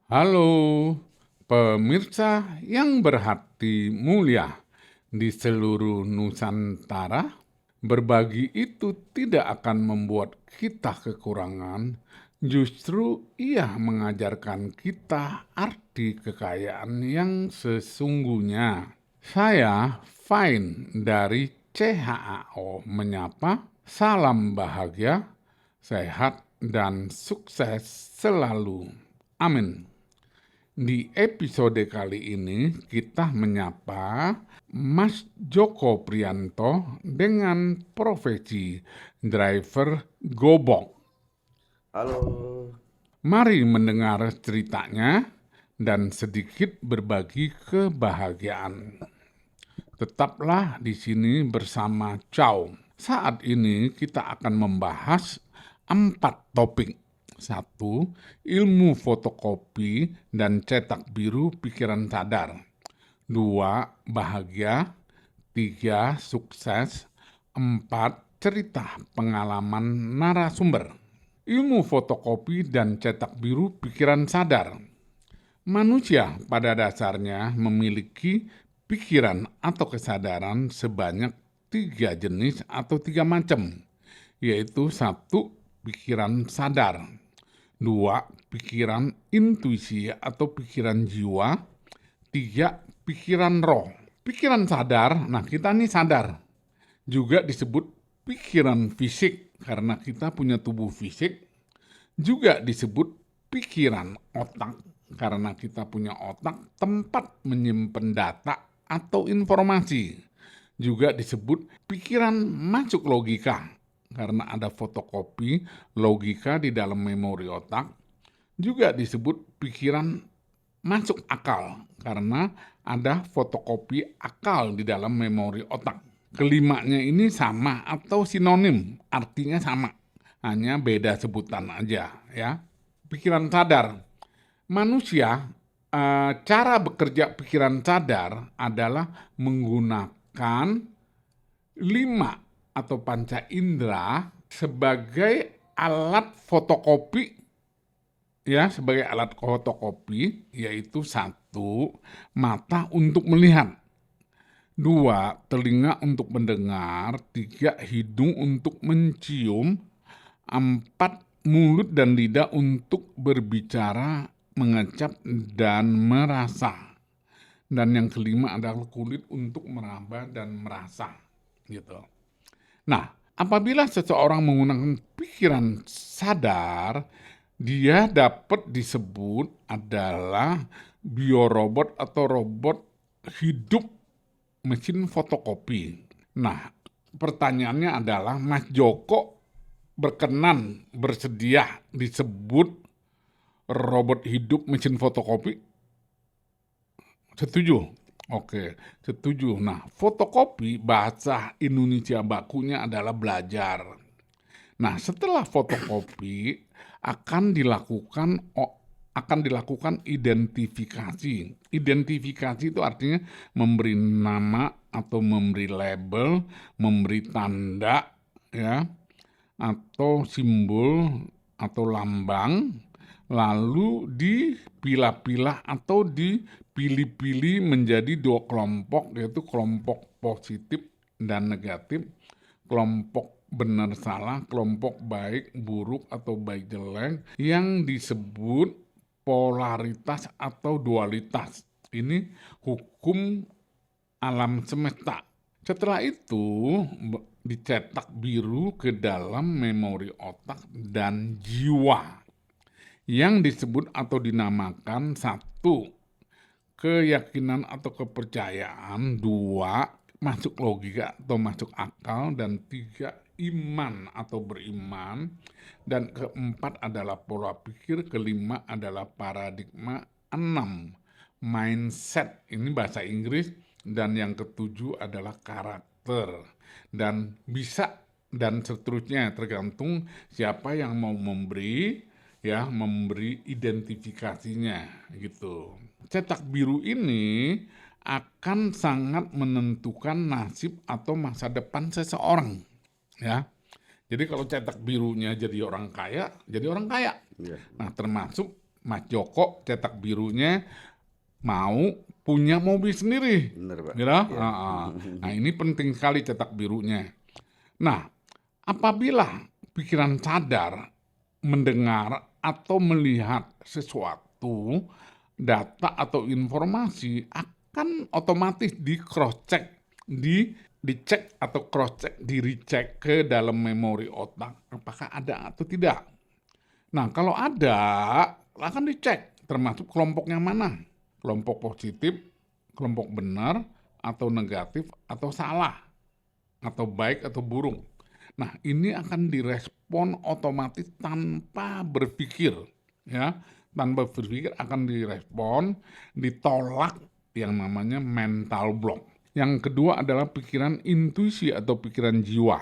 Halo, pemirsa yang berhati mulia di seluruh Nusantara. Berbagi itu tidak akan membuat kita kekurangan, justru ia mengajarkan kita arti kekayaan yang sesungguhnya. Saya Fine dari CHAO menyapa, salam bahagia, sehat, dan sukses selalu. Amin. Di episode kali ini kita menyapa Mas Joko Priyanto dengan profesi driver gobok. Halo, Mari mendengar ceritanya dan sedikit berbagi kebahagiaan. Tetaplah di sini bersama Chow. Saat ini kita akan membahas 4 topik. 1. Ilmu fotokopi dan cetak biru pikiran sadar. 2. Bahagia. 3. Sukses. 4. Cerita pengalaman narasumber. Ilmu fotokopi dan cetak biru pikiran sadar. Manusia pada dasarnya memiliki pikiran atau kesadaran sebanyak 3 jenis atau 3 macam, yaitu 1. Pikiran sadar, 2. Pikiran intuisi atau pikiran jiwa, 3. Pikiran roh. Pikiran sadar, nah kita nih sadar, juga disebut pikiran fisik karena kita punya tubuh fisik, juga disebut pikiran otak karena kita punya otak tempat menyimpan data atau informasi. Juga disebut pikiran masuk logika karena ada fotokopi logika di dalam memori otak. Juga disebut pikiran masuk akal karena ada fotokopi akal di dalam memori otak. Kelimanya ini sama atau sinonim, artinya sama, hanya beda sebutan aja ya. Pikiran sadar. Manusia, cara bekerja pikiran sadar adalah menggunakan 5 atau panca indera sebagai alat fotokopi, ya, sebagai alat fotokopi, yaitu 1. Mata untuk melihat, 2. Telinga untuk mendengar, 3. Hidung untuk mencium, 4. Mulut dan lidah untuk berbicara, mengecap, dan merasa. Dan yang kelima adalah kulit untuk meraba dan merasa. Gitu. Nah, apabila seseorang menggunakan pikiran sadar, dia dapat disebut adalah biorobot atau robot hidup mesin fotokopi. Nah, pertanyaannya adalah Mas Joko berkenan bersedia disebut robot hidup mesin fotokopi? Setuju? Oke, setuju. Nah, fotokopi bahasa Indonesia bakunya adalah belajar. Nah, setelah fotokopi akan dilakukan identifikasi. Identifikasi itu artinya memberi nama atau memberi label, memberi tanda, ya, atau simbol atau lambang, lalu dipilah-pilah atau dipilih-pilih menjadi 2 kelompok, yaitu kelompok positif dan negatif, kelompok benar salah, kelompok baik buruk atau baik jelek, yang disebut polaritas atau dualitas. Ini hukum alam semesta. Setelah itu dicetak biru ke dalam memori otak dan jiwa yang disebut atau dinamakan 1. Keyakinan atau kepercayaan, 2. Masuk logika atau masuk akal, dan 3. Iman atau beriman, dan keempat adalah pola pikir, kelima adalah paradigma, 6. Mindset, ini bahasa Inggris, dan yang ketujuh adalah karakter. Dan bisa dan seterusnya tergantung siapa yang mau memberi, ya, memberi identifikasinya gitu. Cetak biru ini akan sangat menentukan nasib atau masa depan seseorang, ya. Jadi kalau cetak birunya jadi orang kaya, jadi orang kaya. iya. Nah, termasuk Mas Joko cetak birunya mau punya mobil sendiri. Bener, Pak. Gitu? Nah, ini penting sekali cetak birunya. Nah, apabila pikiran sadar mendengar atau melihat sesuatu, data atau informasi akan otomatis di cross check, dicek atau cross check, di recheck ke dalam memori otak apakah ada atau tidak. Nah, kalau ada akan dicek termasuk kelompoknya mana, kelompok positif, kelompok benar atau negatif atau salah atau baik atau buruk. Nah, ini akan direspon otomatis tanpa berpikir, ya, tanpa berpikir akan direspon, ditolak yang namanya mental block. Yang kedua adalah pikiran intuisi atau pikiran jiwa.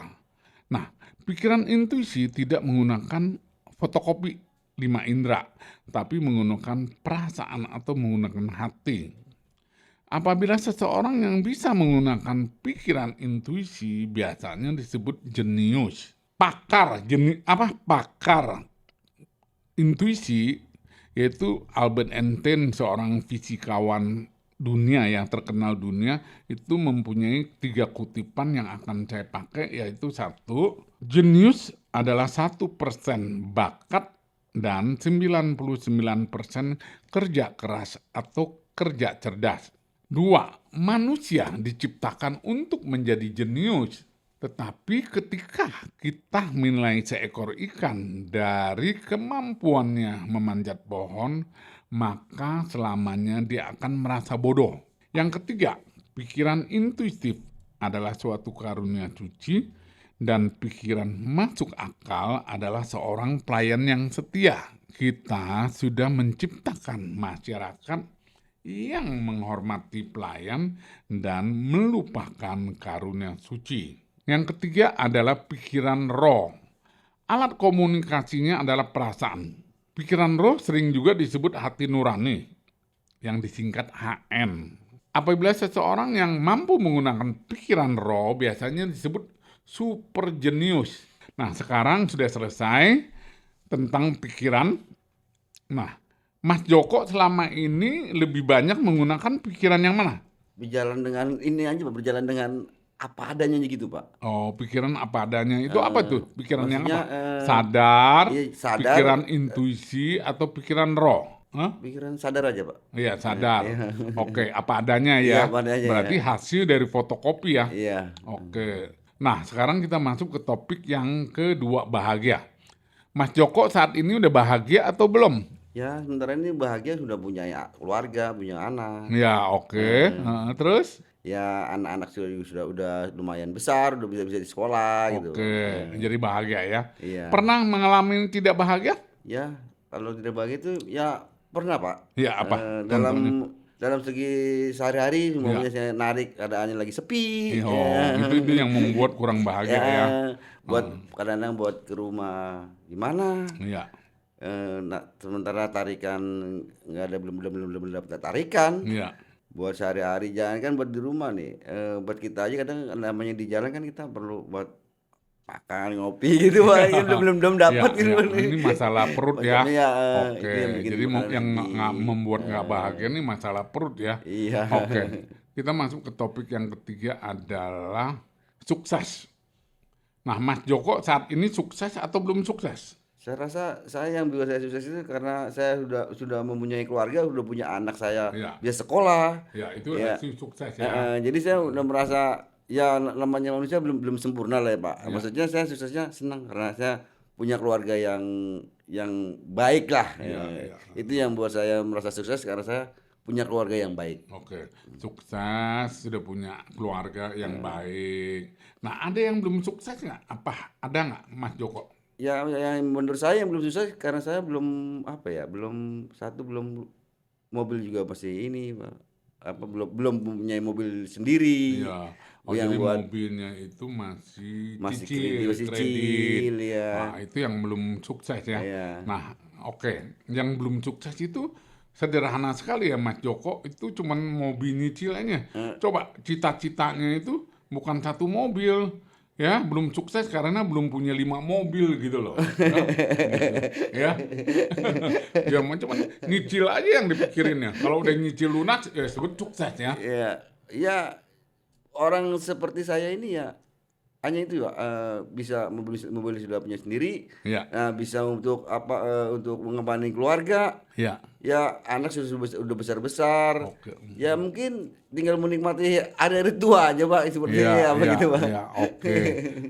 Nah, pikiran intuisi tidak menggunakan fotokopi 5 indera, tapi menggunakan perasaan atau menggunakan hati. Apabila seseorang yang bisa menggunakan pikiran intuisi biasanya disebut jenius. Pakar intuisi yaitu Albert Einstein, seorang fisikawan dunia yang terkenal dunia, itu mempunyai 3 kutipan yang akan saya pakai, yaitu 1, jenius adalah 1% bakat dan 99% kerja keras atau kerja cerdas. 2, manusia diciptakan untuk menjadi jenius. Tetapi ketika kita menilai seekor ikan dari kemampuannya memanjat pohon, maka selamanya dia akan merasa bodoh. Yang ketiga, pikiran intuitif adalah suatu karunia suci, dan pikiran masuk akal adalah seorang pelayan yang setia. Kita sudah menciptakan masyarakat yang menghormati pelayan dan melupakan karunia suci. Yang ketiga adalah pikiran roh. Alat komunikasinya adalah perasaan. Pikiran roh sering juga disebut hati nurani, yang disingkat HN. Apabila seseorang yang mampu menggunakan pikiran roh biasanya disebut super jenius. Nah, sekarang sudah selesai tentang pikiran. Nah, Mas Joko selama ini lebih banyak menggunakan pikiran yang mana? Berjalan dengan ini aja, Pak, berjalan dengan apa adanya gitu, Pak. Oh, pikiran apa adanya. Itu apa tuh? Pikiran yang Maksudnya apa? Sadar, iya, sadar, pikiran intuisi, atau pikiran roh? Hah? pikiran sadar aja, Pak. Iya, sadar. Iya. Oke, apa adanya Iya, ya. apa adanya, Berarti ya. hasil dari fotokopi ya. Iya. Oke. Nah, sekarang kita masuk ke topik yang kedua, bahagia. Mas Joko saat ini udah bahagia atau belum? Ya, sementara ini bahagia, sudah punya keluarga, punya anak. Ya, oke. Terus? Ya, anak-anak sudah lumayan besar, udah bisa di sekolah gitu. Oke, jadi bahagia ya. Iya. Pernah mengalami tidak bahagia? Ya, kalau tidak bahagia itu ya pernah, Pak. Ya, apa? Dalam segi sehari-hari, semuanya saya narik keadaannya lagi sepi. Ya. Itu yang membuat kurang bahagia ya. Kadang-kadang buat ke rumah gimana? Iya. Sementara tarikan nggak ada, belum dapat tarikan. Iya. Buat sehari-hari, jangan kan buat di rumah nih. Buat kita aja kadang namanya di jalan kan kita perlu buat makan, ngopi gitu, Pak. Ini belum dapat Ya, gitu. ini masalah perut ya. Maksudnya, Oke, itu yang bikin jadi makanan yang sedih. membuat nggak bahagia ini masalah perut ya. Iya. Oke, kita masuk ke topik yang ketiga adalah sukses. Nah, Mas Joko saat ini sukses atau belum sukses? Saya rasa yang bikin saya sukses itu karena saya sudah mempunyai keluarga, sudah punya anak saya Iya. bisa sekolah. Ya, itu Ya. hasil sukses ya. Jadi saya udah merasa ya namanya manusia belum sempurna lah ya, Pak. Maksudnya saya suksesnya senang karena saya punya keluarga yang baik lah. Iya. Itu yang buat saya merasa sukses karena saya punya keluarga yang baik. Oke, sukses, sudah punya keluarga yang baik. Nah, ada yang belum sukses nggak? Apa? Ada nggak, Mas Joko? Ya, yang menurut saya yang belum sukses karena saya belum mobil juga masih ini, Pak. Belum punya mobil sendiri. Iya. Yang Jadi buat mobilnya itu masih masih kredit. cicil ya. Nah, itu yang belum sukses ya. Iya. Nah, oke. Yang belum sukses itu sederhana sekali ya, Mas Joko. Itu cuman mobil nyicil aja. Coba cita-citanya itu bukan satu mobil, ya belum sukses karena belum punya 5 mobil gitu loh. Ya, gitu. Ya. Ya cuman nyicil aja yang dipikirinnya. Kalau udah nyicil lunas ya sebut sukses ya. Ya, ya orang seperti saya ini ya hanya itu ya, bisa mobil sudah punya sendiri, Ya, bisa untuk apa, untuk mengembangin keluarga, ya. ya anak sudah besar-besar, Oke. ya mungkin tinggal menikmati hari-hari tua aja Pak, Iya, sepertinya ya iya, begitu Pak. iya, oke.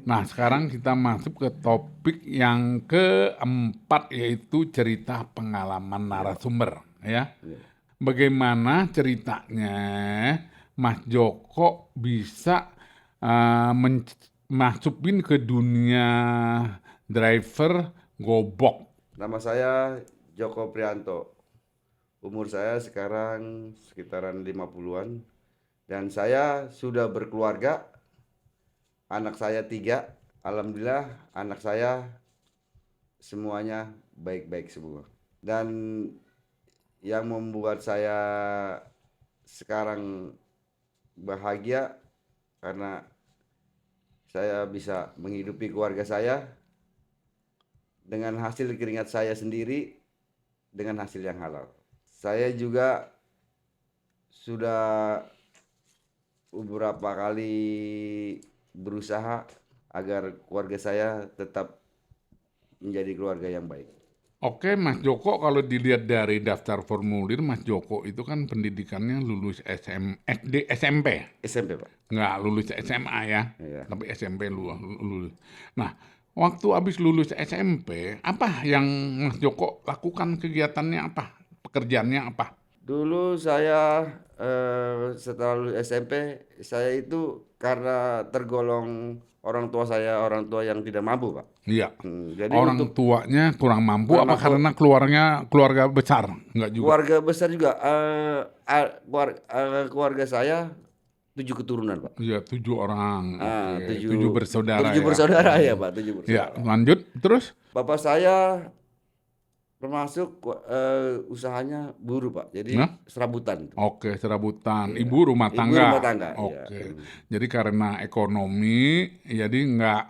Nah, sekarang kita masuk ke topik yang keempat, yaitu cerita pengalaman narasumber, ya. Iya. Bagaimana ceritanya Mas Joko bisa masukin ke dunia driver gobok? Nama saya Joko Prianto. Umur saya sekarang sekitaran 50-an dan saya sudah berkeluarga. Anak saya 3. Alhamdulillah anak saya semuanya baik-baik semua. Dan yang membuat saya sekarang bahagia karena saya bisa menghidupi keluarga saya dengan hasil keringat saya sendiri, dengan hasil yang halal. Saya juga sudah beberapa kali berusaha agar keluarga saya tetap menjadi keluarga yang baik. Oke, Mas Joko, kalau dilihat dari daftar formulir, Mas Joko itu kan pendidikannya lulus SD, SMP, SMP Pak. nggak lulus SMA ya, Iya. tapi SMP lulus. Nah, waktu habis lulus SMP, apa yang Mas Joko lakukan, kegiatannya apa, pekerjaannya apa? Dulu saya setelah lulus SMP, saya itu karena tergolong orang tua yang tidak mampu Pak. Iya, Jadi orang untuk tuanya kurang mampu, kurang apa mampu, karena keluarga besar? Nggak juga. keluarga besar juga, keluarga saya 7 keturunan Pak. Iya, 7 orang, oke, 7 7 bersaudara 7 ya. bersaudara ya Pak, 7 Ya, bersaudara. lanjut, terus? Bapak saya termasuk usahanya buruh Pak, jadi Nah? serabutan. Oke, serabutan. Iya. Ibu rumah Ibu rumah tangga. tangga, iya. Oke. Jadi karena ekonomi, jadi nggak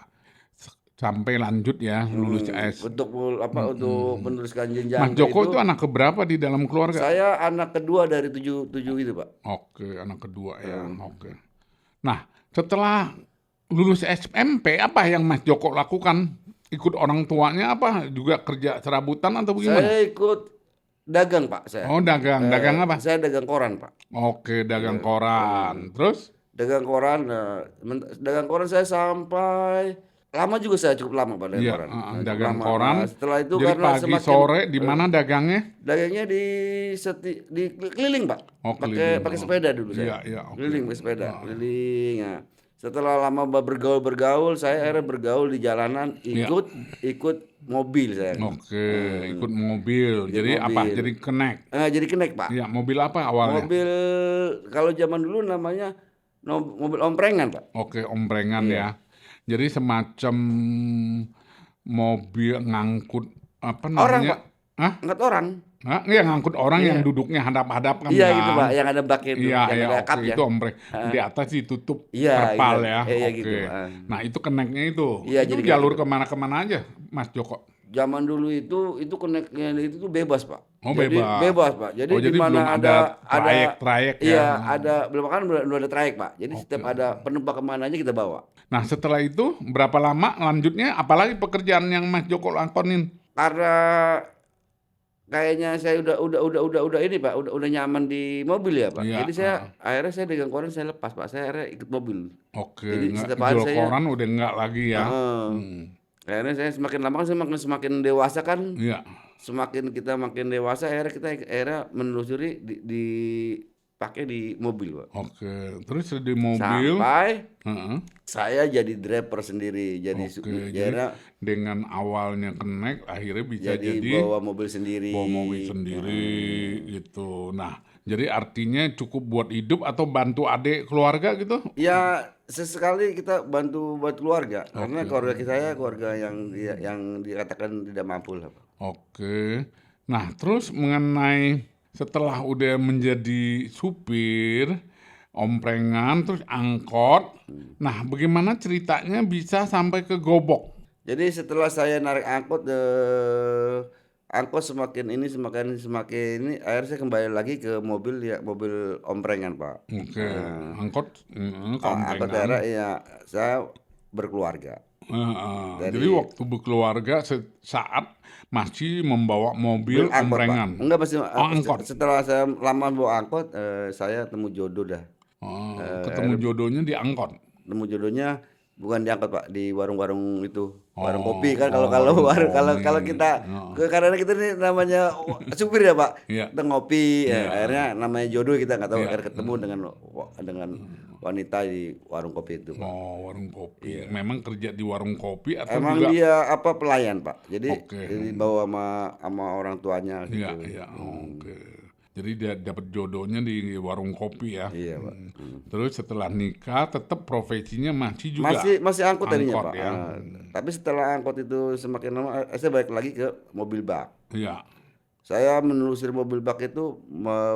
sampai lanjut ya, lulus S. Untuk untuk meneruskan Mas jenjang Joko itu, itu anak keberapa di dalam keluarga? saya anak kedua dari 7 itu Pak. Oke, anak kedua ya. Oke. Nah, setelah lulus SMP, apa yang Mas Joko lakukan? Ikut orang tuanya apa? Juga kerja serabutan atau bagaimana? Saya ikut dagang Pak saya. Oh, dagang. Dagang apa? Saya dagang koran Pak. Oke, dagang koran. Terus? Dagang koran, dagang koran saya sampai lama juga, saya cukup lama Pak dagang Iya, koran. Cukup dagang lama. koran. Setelah itu Jadi karena pagi semakin sore di mana dagangnya? dagangnya di keliling Pak. Oh, Pakai keliling. sepeda dulu Iya, saya. iya, oke. Keliling pakai sepeda, keliling. Nah, setelah lama bergaul, saya akhirnya bergaul di jalanan, Iya. ikut mobil saya. Oke, ikut mobil. Jadi apa? mobil. Jadi kenek. Jadi kenek Pak. Iya, mobil apa awalnya? Mobil kalau zaman dulu namanya mobil omprengan Pak. Oke, omprengan Iya. ya. Jadi semacam mobil ngangkut apa Orang namanya? Pak, Hah? angkat orang. Hah? Iya, ngangkut orang yang duduknya hadap-hadap kan Iya kan? gitu Pak, yang ada baknya itu, Iya, yang iya, ada oke, kapnya. itu ompreng. Di atas ditutup Iya, terpal iya, ya. iya Oke. gitu. Nah, itu keneknya itu. Iya, Itu jadi jalur kenek itu. kemana-kemana aja, Mas Joko? Zaman dulu itu koneknya itu tuh bebas Pak. Oh, Jadi bebas. bebas Pak. Jadi Oh, di jadi belum mana ada trayek-trayek ya? iya ada belum kan belum ada trayek Pak. Jadi setiap ada penumpang kemana aja kita bawa. Nah, setelah itu berapa lama lanjutnya? Apalagi pekerjaan yang Mas Joko lakonin? Karena kayaknya saya udah ini Pak, udah nyaman di mobil ya Pak. Iya, Jadi akhirnya saya dagang koran saya lepas Pak. Saya akhirnya ikut mobil. Oke, Jadi nggak setiap hari jual saya koran udah nggak lagi ya? heeh. Akhirnya saya semakin lama kan semakin dewasa kan, Iya. semakin kita makin dewasa akhirnya kita menelusuri dipakai di mobil Pak. Oke, terus di mobil, Sampai heeh. saya jadi driver sendiri, jadi Oke, jadi akhirnya dengan awalnya kenek, akhirnya bisa jadi jadi bawa mobil sendiri. bawa mobil sendiri gitu. Nah, jadi artinya cukup buat hidup atau bantu adik keluarga gitu? Ya sesekali kita bantu buat keluarga, karena keluarga saya keluarga yang dikatakan tidak mampu lah Pak. Oke. Nah, terus mengenai setelah udah menjadi supir, omprengan, terus angkot, Nah, bagaimana ceritanya bisa sampai ke Gobok? Jadi setelah saya narik angkot, angkot semakin ini, akhirnya saya kembali lagi ke mobil omprengan, Pak. Oke, angkot Angkot keomprengan. daerah ya, saya berkeluarga. Jadi Dari waktu berkeluarga saat masih membawa mobil angkot, Pak. omprengan. Enggak, masih Oh, angkot. setelah saya lama bawa angkot, saya temu jodoh dah. Ketemu jodohnya di angkot. Nemu jodohnya bukan di angkot, Pak, di warung-warung itu, warung Oh, kopi kan. Kalau kalau warung warung kalau kopi. kalau kita karena kita ini namanya supir ya, Pak. Iya. Kita ngopi, Iya. akhirnya namanya jodoh, kita nggak tahu, Iya. akhirnya ketemu dengan wanita di warung kopi itu, Pak. Oh, warung kopi. Memang kerja di warung kopi atau Emang juga? dia pelayan, Pak. Jadi Oke. dibawa sama orang tuanya Iya, gitu. iya. Oke. Jadi dia dapat jodohnya di warung kopi ya. Iya, Pak. Terus setelah nikah tetap profesinya masih juga Masih angkut tadinya, angkot Pak. ya. Tapi setelah angkot itu semakin lama, saya balik lagi ke mobil bak. Iya. Saya menelusuri mobil bak itu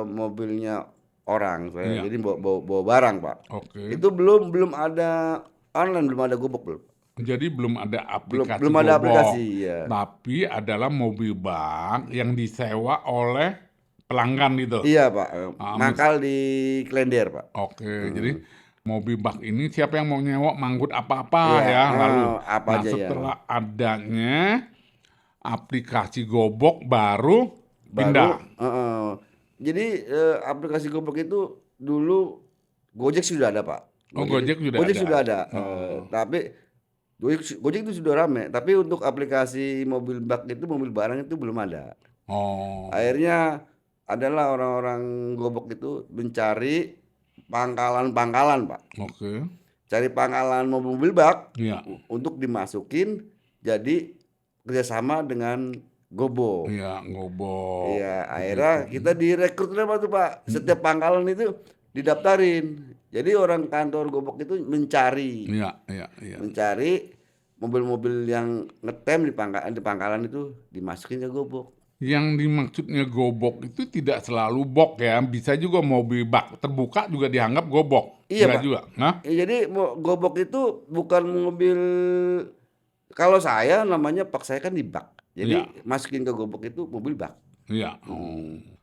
mobilnya orang saya. Iya. Jadi bawa barang, Pak. Oke. Itu belum ada online, belum ada Gobok belum. Jadi belum ada aplikasi Belum ada Gobok, aplikasi, ya. tapi adalah mobil bak yang disewa oleh pelanggan gitu. Iya, Pak. Mangkal di Klender, Pak. Oke, jadi mobil bak ini siapa yang mau nyewa manggut apa-apa Iya, ya lalu. apa Nah, aja ya. setelah adanya aplikasi Gobok baru pindah. Jadi aplikasi Gobok itu dulu Gojek sudah ada, Pak. Oh, Gojek sudah Gojek ada. sudah ada. Tapi Gojek itu sudah rame, tapi untuk aplikasi mobil bak itu, mobil barang itu belum ada. Oh, Akhirnya adalah orang-orang Gobok itu mencari pangkalan-pangkalan, Pak. oke. Cari pangkalan mobil bak Iya, untuk dimasukin jadi kerjasama dengan Gobok. iya, Gobok. Iya, akhirnya kita direkrut apa tuh, Pak. Setiap pangkalan itu didaftarin. Jadi orang kantor Gobok itu mencari Iya, iya, iya. mobil-mobil yang ngetem di pangkalan itu, dimasukin ke Gobok. Yang dimaksudnya Gobok itu tidak selalu bok ya, bisa juga mobil bak terbuka juga dianggap Gobok. Iya, Enggak Pak. juga. Nah, Jadi Gobok itu bukan mobil, kalau saya namanya pak, saya kan di bak. Jadi Iya. masukin ke Gobok itu mobil bak. iya.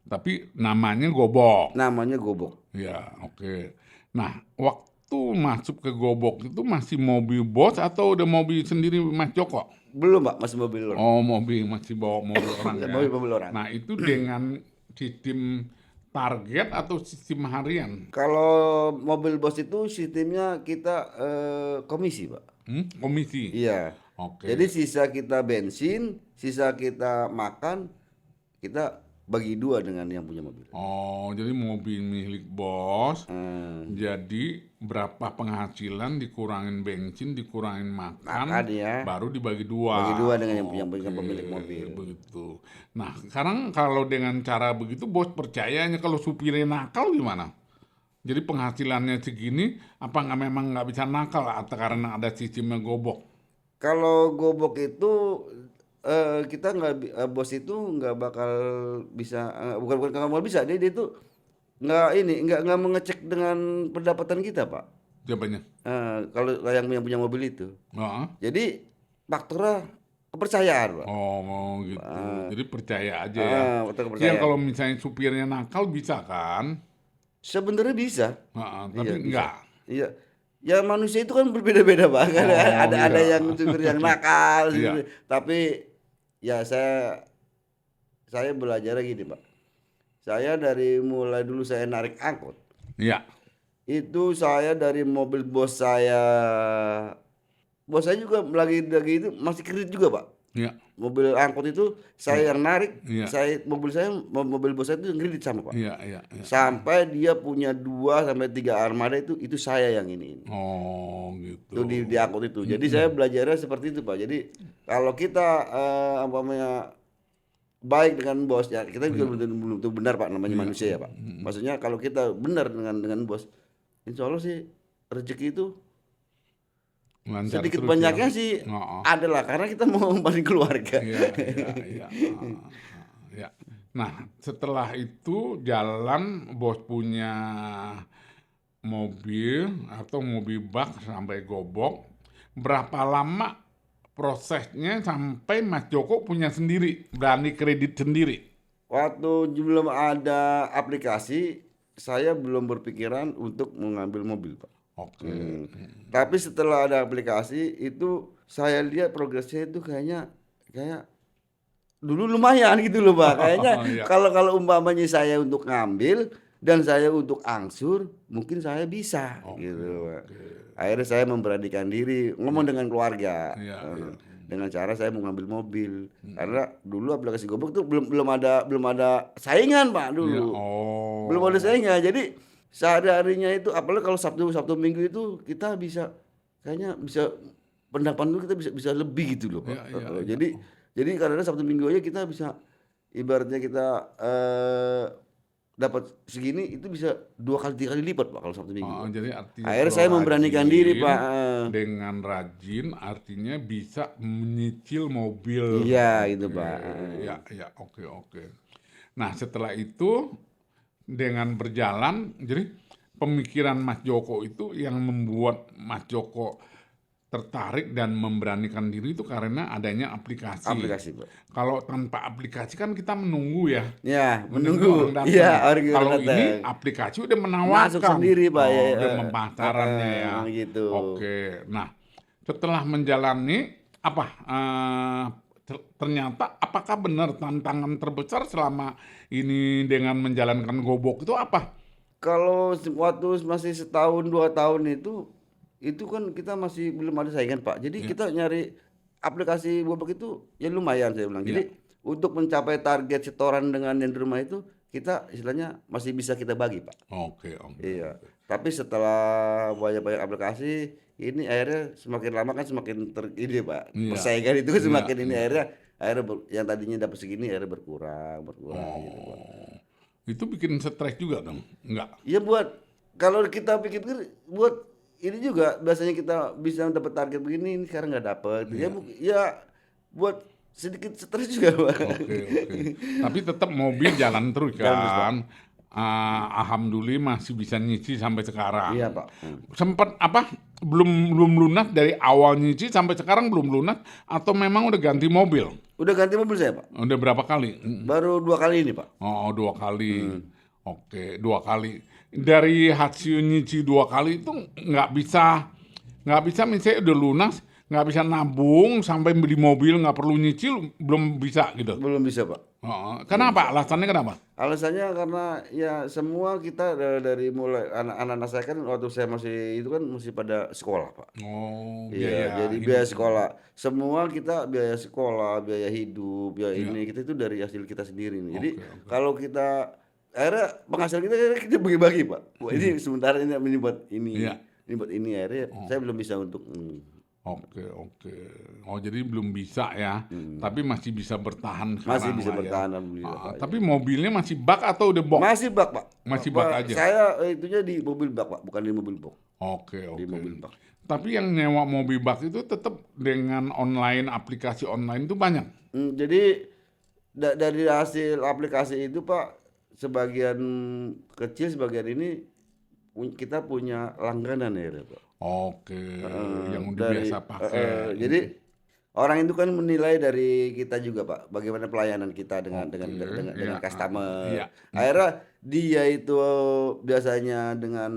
Tapi namanya Gobok. Namanya Gobok. Ya, oke. Nah, waktu masuk ke Gobok itu masih mobil bos atau udah mobil sendiri Mas Joko? Belum, Pak, masih mobil orang. Oh, masih bawa mobil orang ya. Mobil orang. Nah, itu dengan sistem target atau sistem harian? Kalau mobil bos itu sistemnya kita komisi, Pak. Komisi. Iya. Oke. Jadi sisa kita bensin, sisa kita makan, kita bagi dua dengan yang punya mobil. Oh, jadi mobil milik bos. Hmm. Jadi berapa penghasilan dikurangin bensin, dikurangin makan, Makan ya. baru dibagi dua. Bagi dua dengan yang Oke, pemilik mobil. begitu. Nah, sekarang kalau dengan cara begitu bos percayanya kalau supirnya nakal gimana? Jadi penghasilannya segini, apa memang nggak bisa nakal atau karena ada sistemnya Gobok? Kalau Gobok itu kita bos itu nggak bakal bisa, bukan nggak bakal bisa, dia itu nggak mengecek dengan pendapatan kita, Pak. Jawabannya? Kalau yang punya mobil itu. Heeh. Jadi faktornya kepercayaan, Pak. Oh, gitu. Jadi percaya aja ya. Faktor Yang kepercayaan. kalau misalnya supirnya nakal bisa kan? Sebenarnya bisa. Heeh, Iya, tapi bisa. enggak. Iya. Ya manusia itu kan berbeda-beda, Pak. Kan ada iya. yang supir yang nakal, Iya. tapi ya saya belajar gini, Pak. Saya dari mulai dulu saya narik angkot, Iya. itu saya dari mobil bos saya juga lagi itu masih kredit juga, Pak. Iya. Mobil angkot itu saya yang narik, Iya. mobil bos saya itu yang kredit sama, Pak. Iya, iya, iya. Sampai dia punya 2 sampai 3 armada itu saya yang ini. Oh, gitu. Itu di angkot itu. Jadi saya belajarnya seperti itu, Pak. Jadi kalau kita baik dengan bos ya, kita juga belum tentu benar, Pak, namanya manusia ya, Pak. Maksudnya kalau kita benar dengan bos, insya Allah sih rezeki itu Lancar sedikit terus banyaknya ya. sih Oh. adalah, karena kita mau membangun keluarga. Iya, iya, iya. Ya. Nah, setelah itu jalan bos punya mobil atau mobil bak sampai gobok, berapa lama prosesnya sampai Mas Joko punya sendiri, berani kredit sendiri? Waktu belum ada aplikasi, saya belum berpikiran untuk mengambil mobil, Pak. Oke. Tapi setelah ada aplikasi itu saya lihat progresnya itu kayak dulu lumayan gitu loh, Pak. Kayaknya Iya. kalau kalau umpamanya saya untuk ngambil dan saya untuk angsur, mungkin saya bisa Oke, gitu, Pak. oke. Akhirnya saya memberanikan diri ngomong dengan keluarga, Iya, iya. dengan cara saya mau ngambil mobil. Karena dulu aplikasi Gobok tuh belum ada saingan, Pak, Iya. dulu. Belum ada Oh. saingan. Jadi sehari-harinya itu apalagi kalau Sabtu Minggu itu kita bisa kayaknya bisa pendapatan itu kita bisa lebih gitu loh, Pak. Iya, iya, iya. Jadi kadang-kadang Sabtu Minggu aja kita bisa ibaratnya kita dapat segini itu bisa 2 kali 3 kali lipat, Pak, kalau Sabtu Minggu, Pak. Jadi artinya Akhirnya kalau saya memberanikan diri, Pak. dengan rajin artinya bisa menyicil mobil. Iya gitu, Oke, Pak. ya, ya, oke, oke. Nah, setelah itu dengan berjalan, jadi pemikiran Mas Joko itu yang membuat Mas Joko tertarik dan memberanikan diri itu karena adanya aplikasi. Aplikasi, Pak. Kalau tanpa aplikasi kan kita menunggu ya. Ya, Menunggu menunggu. orang datang. Iya, orang Kalau datang. ini aplikasi udah Masuk menawarkan. sendiri, Pak, ya. Udah pemasarannya ya. Gitu. Oke. Nah, setelah menjalani apa? Ternyata apakah benar tantangan terbesar selama ini dengan menjalankan Gobok itu apa? Kalau waktu masih setahun 2 tahun itu kan kita masih belum ada saingan, Pak. Jadi Iya. kita nyari aplikasi Gobok itu ya lumayan saya bilang. Jadi untuk mencapai target setoran dengan yang di rumah itu kita istilahnya masih bisa kita bagi, Pak. Oke, oke. Iya. Tapi setelah banyak-banyak aplikasi ini akhirnya semakin lama kan semakin ini, Pak. Iya. Persaingan itu kan Iya, semakin ini akhirnya yang tadinya dapat segini akhirnya berkurang gitu, Pak. Itu bikin stres juga dong? Enggak? Ya kalau kita pikir-pikir buat ini juga biasanya kita bisa dapat target begini ini sekarang nggak dapat. Ya buat sedikit stres juga, Pak. Oke, oke. Tapi tetap mobil jalan terus kan? Alhamdulillah masih bisa nyicil sampai sekarang. Iya, Pak. Sempat apa? Belum lunas dari awal nyicil sampai sekarang belum lunas atau memang udah ganti mobil? Udah ganti mobil saya, Pak. Udah berapa kali? Baru 2 kali ini, Pak. Oh, 2 kali. Oke, 2 kali. Dari hasil nyicil 2 kali itu nggak bisa misalnya udah lunas, nggak bisa nabung sampai beli mobil nggak perlu nyicil, belum bisa gitu. Belum bisa, Pak. Kenapa? Alasannya kenapa? Alasannya karena ya semua kita dari mulai anak-anak saya kan waktu saya masih itu kan masih pada sekolah, Pak. Oh, Iya, jadi biaya sekolah. Semua kita biaya sekolah, biaya hidup, biaya ini kita itu dari hasil kita sendiri nih. Jadi kalau kita akhirnya penghasilan kita bagi-bagi, Pak. Wah, ini sementara ini buat ini. Iya. Ini buat ini akhirnya saya belum bisa untuk Oke, oke. Oh, jadi belum bisa ya. Tapi masih bisa bertahan masih sekarang bisa lah ya. bertahan alhamdulillah, Pak. Tapi mobilnya masih bak atau udah box? Masih bak, Pak. Masih bak aja. Saya itunya di mobil bak, Pak, bukan di mobil box. Oke, oke. Di mobil bak. Tapi yang nyewa mobil bak itu tetap dengan online, aplikasi online itu banyak. Jadi dari hasil aplikasi itu, Pak, sebagian kecil sebagian ini kita punya langganan ya, Pak. Oke, yang udah biasa pakai. Jadi orang itu kan menilai dari kita juga, Pak, bagaimana pelayanan kita dengan iya, customer. iya. Akhirnya dia itu biasanya dengan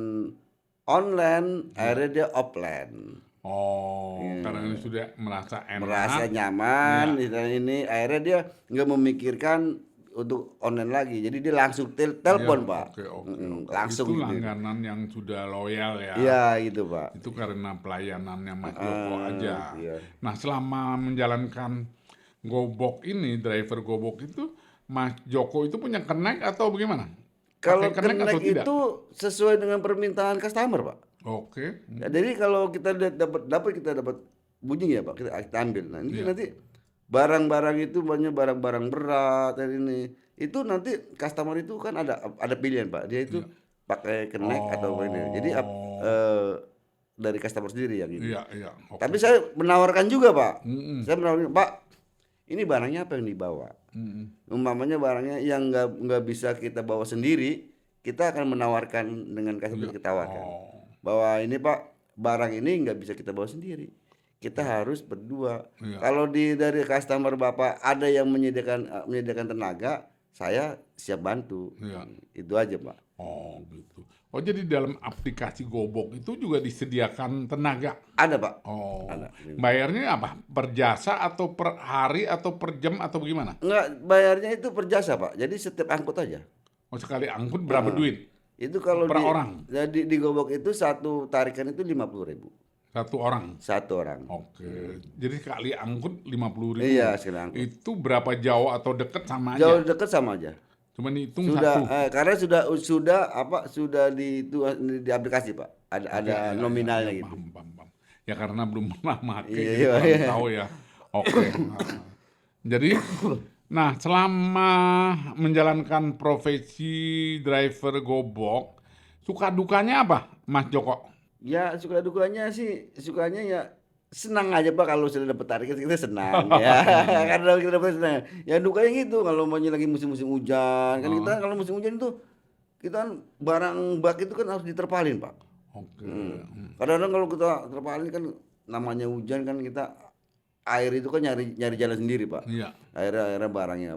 online, akhirnya dia offline. Oh, karena ini sudah merasa enak. Merasa nyaman ini akhirnya dia nggak memikirkan untuk online lagi. Jadi dia langsung telepon, Pak. Oke. Langsung itu gitu. langganan yang sudah loyal ya. Iya, gitu, Pak. Itu karena pelayanannya Mas Joko aja. Iya. Nah, selama menjalankan Gobok ini, driver Gobok itu, Mas Joko itu punya connect atau bagaimana? Kalau Pakai connect atau connect tidak? itu sesuai dengan permintaan customer, Pak. Oke. Ya, jadi kalau kita kita dapat bunyi ya, Pak, kita ambil. Nah, ini nanti barang-barang itu banyak barang-barang berat dan ini. Itu nanti customer itu kan ada pilihan, Pak. Dia itu pakai connect atau ini. Jadi dari customer sendiri yang ini. Iya. Oke. Tapi saya menawarkan juga, Pak. Saya menawarkan, Pak, ini barangnya apa yang dibawa? Umpamanya barangnya yang nggak bisa kita bawa sendiri, kita akan menawarkan dengan kasih Iya. kita tawarkan Oh, bahwa ini Pak, barang ini nggak bisa kita bawa sendiri. Kita harus berdua. iya, Kalau dari customer Bapak ada yang menyediakan tenaga, saya siap bantu. iya. Itu aja, Pak. Oh, gitu. Oh, jadi dalam aplikasi Gobok itu juga disediakan tenaga. Ada, Pak. Oh, Ada. bayarnya apa? Per jasa atau per hari atau per jam atau bagaimana? Enggak, bayarnya itu per jasa, Pak. Jadi setiap angkut aja. Oh, sekali angkut berapa duit? Itu kalau Per orang? jadi di Gobok itu satu tarikan itu 50.000 Satu orang? satu orang. Oke. Jadi sekali angkut 50.000. Iya, sekali angkut. Itu berapa jauh atau deket sama Jauh aja? dekat sama aja. Cuma dihitung Sudah satu. karena sudah di aplikasi, Pak. Ada Iya, nominalnya iya, gitu. paham. Ya karena belum pernah pakai, Iya, jadi iya, kurang iya. tahu ya. Oke. Jadi, nah selama menjalankan profesi driver Gobok, suka dukanya apa, Mas Joko? Ya suka dukanya sih, sukanya ya senang aja Pak kalau sudah dapat target kita senang ya. Karena kita dapat senang. Ya dukanya gitu kalau maunya lagi musim-musim hujan kan kita kalau musim hujan itu kita kan barang bak itu kan harus diterpalin Pak. Oke. Kadang-kadang kalau kita terpalin kan namanya hujan kan kita air itu kan nyari nyari jalan sendiri Pak. Iya. Akhirnya barangnya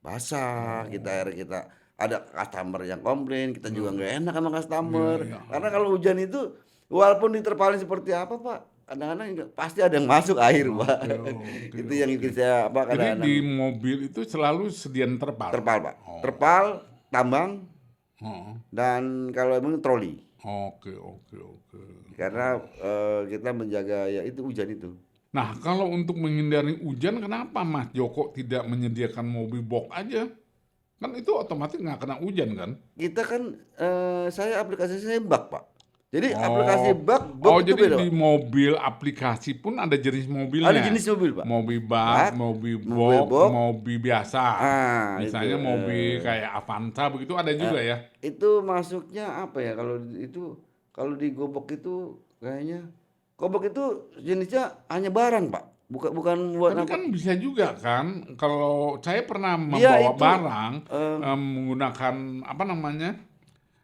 basah, akhirnya kita ada customer yang komplain, kita juga nggak enak sama customer. Iya. Karena kalau hujan itu walaupun diterpalin seperti apa Pak, kadang-kadang pasti ada yang masuk air Pak. Oke, Itu yang kita apa Jadi kadang-kadang di mobil itu selalu sediaan terpal. terpal Pak. Terpal, tambang, Oh, dan kalau emang troli. oke. Karena kita menjaga ya itu hujan itu. Nah, kalau untuk menghindari hujan, kenapa Mas Joko tidak menyediakan mobil box aja? Kan itu otomatis nggak kena hujan kan? Kita kan saya aplikasi saya bak Pak. Jadi aplikasi Oh, box itu jadi beda di Pak. mobil aplikasi pun ada jenis Ada mobilnya. jenis mobil Pak. Mobil Bak, bak, mobil mobil box, box. mobil biasa. Misalnya Itu mobil kayak Avanza begitu ada juga ya. itu masuknya apa ya kalau di Gobok itu kayaknya Gobok itu jenisnya hanya barang Pak. Bukan bukan buat Tapi apa. kan bisa juga kan, kalau saya pernah Dia membawa itu barang eh, menggunakan apa namanya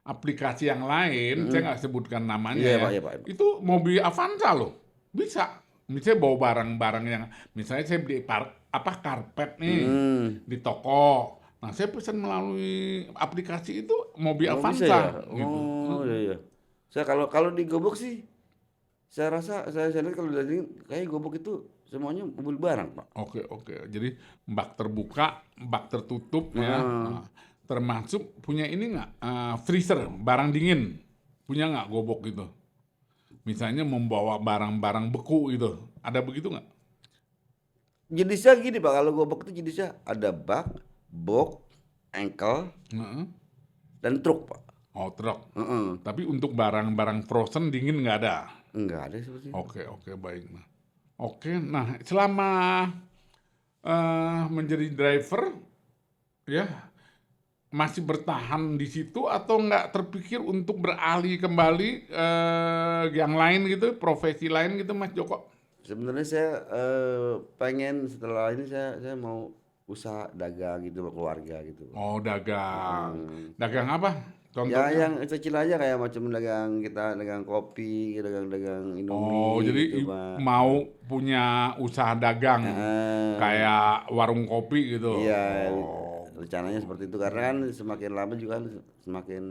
aplikasi yang lain, saya nggak sebutkan namanya iya ya. Pak, iya Pak. Itu mobil Avanza loh, bisa. Misalnya bawa barang-barang yang, misalnya saya beli karpet nih di toko. Nah saya pesan melalui aplikasi itu mobil Oh bisa ya? Avanza gitu. Oh iya iya. Saya kalau kalau di Gobok sih saya rasa saya lihat kalau dari kayak Gobok itu semuanya mobil barang Pak. Oke. Jadi bak terbuka, bak tertutup ya. Nah, termasuk punya ini nggak freezer, barang dingin. Punya nggak Gobok gitu? Misalnya membawa barang-barang beku gitu. Ada begitu nggak? Jenisnya gini Pak, kalau Gobok itu jenisnya ada bak, box, engkel, Heeh. dan truk Pak. Oh, truk. Heeh. Tapi untuk barang-barang frozen dingin nggak ada. Enggak ada seperti itu. Oke, baik. Nah, selama menjadi driver, ya masih bertahan di situ atau nggak terpikir untuk beralih kembali yang lain gitu, profesi lain gitu, Mas Joko? Sebenarnya saya pengen setelah ini saya mau usaha dagang gitu sama keluarga gitu. Oh, dagang. Dagang apa? Ya Contohnya? yang kecil aja kayak macam dagang kopi, dagang Oh, Indomie jadi gitu Pak. mau punya usaha dagang Heeh. kayak warung kopi gitu. Iya, Oh, rencananya seperti itu karena kan semakin lama juga kan semakin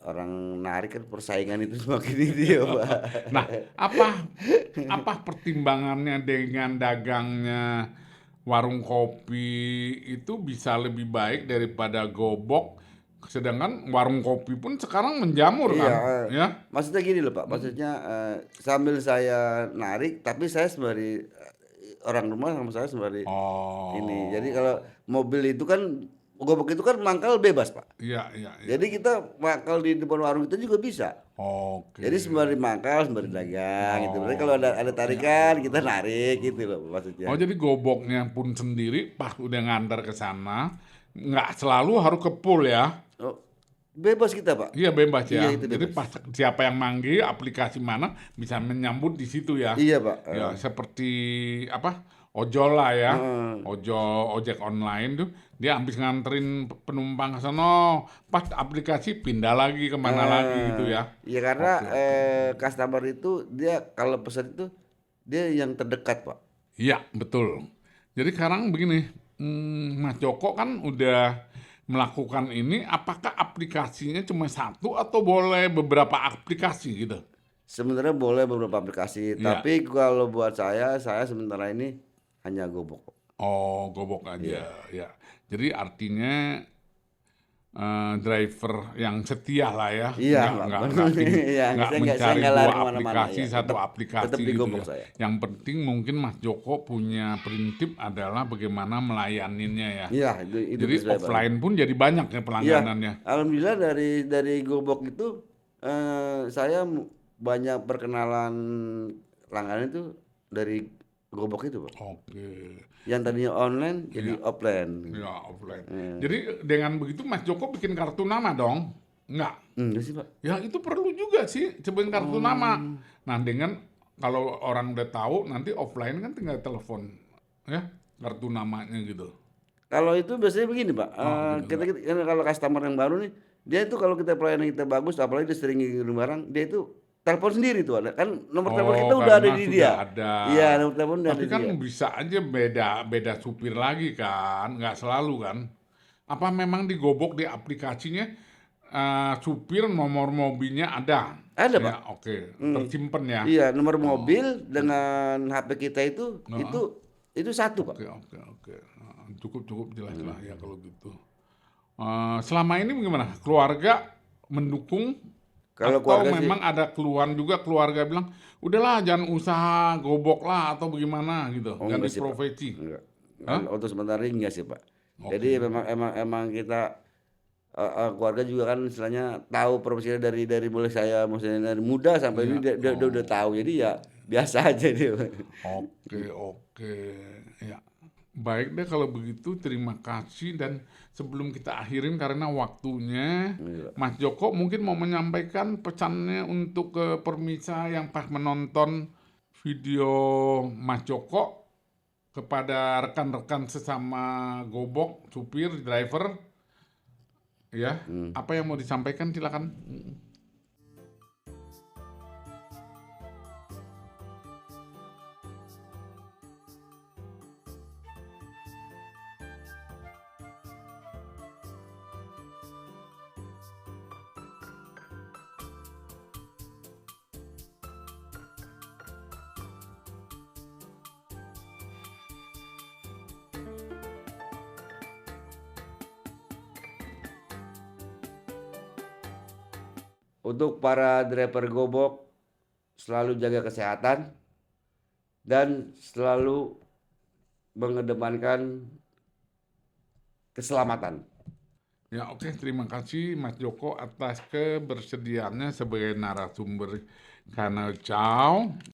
orang narik kan persaingan itu semakin ini ya Pak. Nah, apa pertimbangannya dengan dagangnya warung kopi itu bisa lebih baik daripada Gobok? Sedangkan warung kopi pun sekarang menjamur Iya, kan, ya? maksudnya gini loh Pak, maksudnya sambil saya narik tapi saya sembari orang rumah sama saya sembari ini. Jadi Oh, kalau mobil itu kan Gobok itu kan mangkal bebas Pak. iya. Jadi kita mangkal di depan warung itu juga bisa. Oke. Jadi sembari mangkal, sembari dagang gitu. Berarti kalau ada tarikan kita narik gitu loh maksudnya. Oh, jadi Goboknya pun sendiri pas udah ngantar ke sana, nggak selalu harus ke pool ya? Oh, Bebas kita, Pak. Iya bebas Iya, ya. itu Jadi bebas. pas siapa yang manggil, aplikasi mana bisa menyambut di situ ya. Iya, Pak. Ya seperti apa? Ojol lah ya. Heeh. Ojek online tuh dia habis nganterin penumpang ke sono, pas aplikasi pindah lagi kemana lagi gitu ya. Ya karena Oke oke. customer itu dia kalau pesan itu dia yang terdekat, Pak. Iya betul. Jadi sekarang begini, Mas Joko kan udah melakukan ini, apakah aplikasinya cuma satu atau boleh beberapa aplikasi gitu? Sebenarnya boleh beberapa aplikasi, Iya. tapi kalau buat saya sementara ini hanya Gobok. Oh, gobok aja, Iya. ya. Jadi artinya driver yang setia lah ya, Iya, Pak. Iya, nggak saya mencari nggak lari dua kemana-mana. aplikasi, Ya, satu tetap aplikasi di gitu Gobok ya. saya. Yang penting mungkin Mas Joko punya prinsip adalah bagaimana melayaninnya ya. Iya, itu Jadi prinsip saya, Pak. offline pun jadi banyak ya Iya, pelangganannya. alhamdulillah dari Gobok itu saya banyak perkenalan langganan itu dari Gobok itu, Pak. Oke, Yang tadinya online jadi iya, offline. iya offline. Eh, Jadi dengan begitu Mas Joko bikin kartu nama dong? Enggak. enggak sih, Pak. Ya itu perlu juga sih bikin kartu nama. Nah dengan kalau orang udah tahu nanti offline kan tinggal telepon ya kartu namanya gitu. Kalau itu biasanya begini, Pak. Oh gitu Kita, enggak. kan kalau customer yang baru nih, dia itu kalau kita pelayanan kita bagus, apalagi dia sering ngirim barang, dia itu telepon sendiri tuh ada. Kan nomor telepon kita Oh udah ada karena di sudah dia. ada. Iya, nomor telepon udah ada Tapi di kan dia. bisa aja beda supir lagi kan, nggak selalu kan. Apa memang digobok di aplikasinya supir nomor mobilnya ada? Ada, Pak. Ya oke, tersimpan ya. Iya, nomor Oh, mobil dengan HP kita heeh. itu satu, Pak. Oke. Cukup jelas lah ya kalau gitu. Selama ini bagaimana? Keluarga mendukung Kalau atau keluarga sih memang ada keluhan juga keluarga bilang, udahlah jangan usaha gobok lah atau bagaimana gitu, oh ganti enggak sih, Pak. profesi. Enggak. Hah? Untuk sementara ini enggak sih, Pak. Jadi Oke. emang kita keluarga juga kan istilahnya tahu profesinya dari mulai saya maksudnya dari muda sampai ini Iya. dia udah tahu. Jadi ya biasa aja dia. Oke. Ya. Baik deh kalau begitu, terima kasih dan sebelum kita akhirin karena waktunya, Iya. Mas Joko mungkin mau menyampaikan pesannya untuk ke pemirsa yang pas menonton video Mas Joko kepada rekan-rekan sesama gobok, supir, driver, ya. Apa yang mau disampaikan silakan. Untuk para driver gobok selalu jaga kesehatan dan selalu mengedepankan keselamatan. Ya oke, terima kasih Mas Joko atas kebersediaannya sebagai narasumber Kanal Ciao.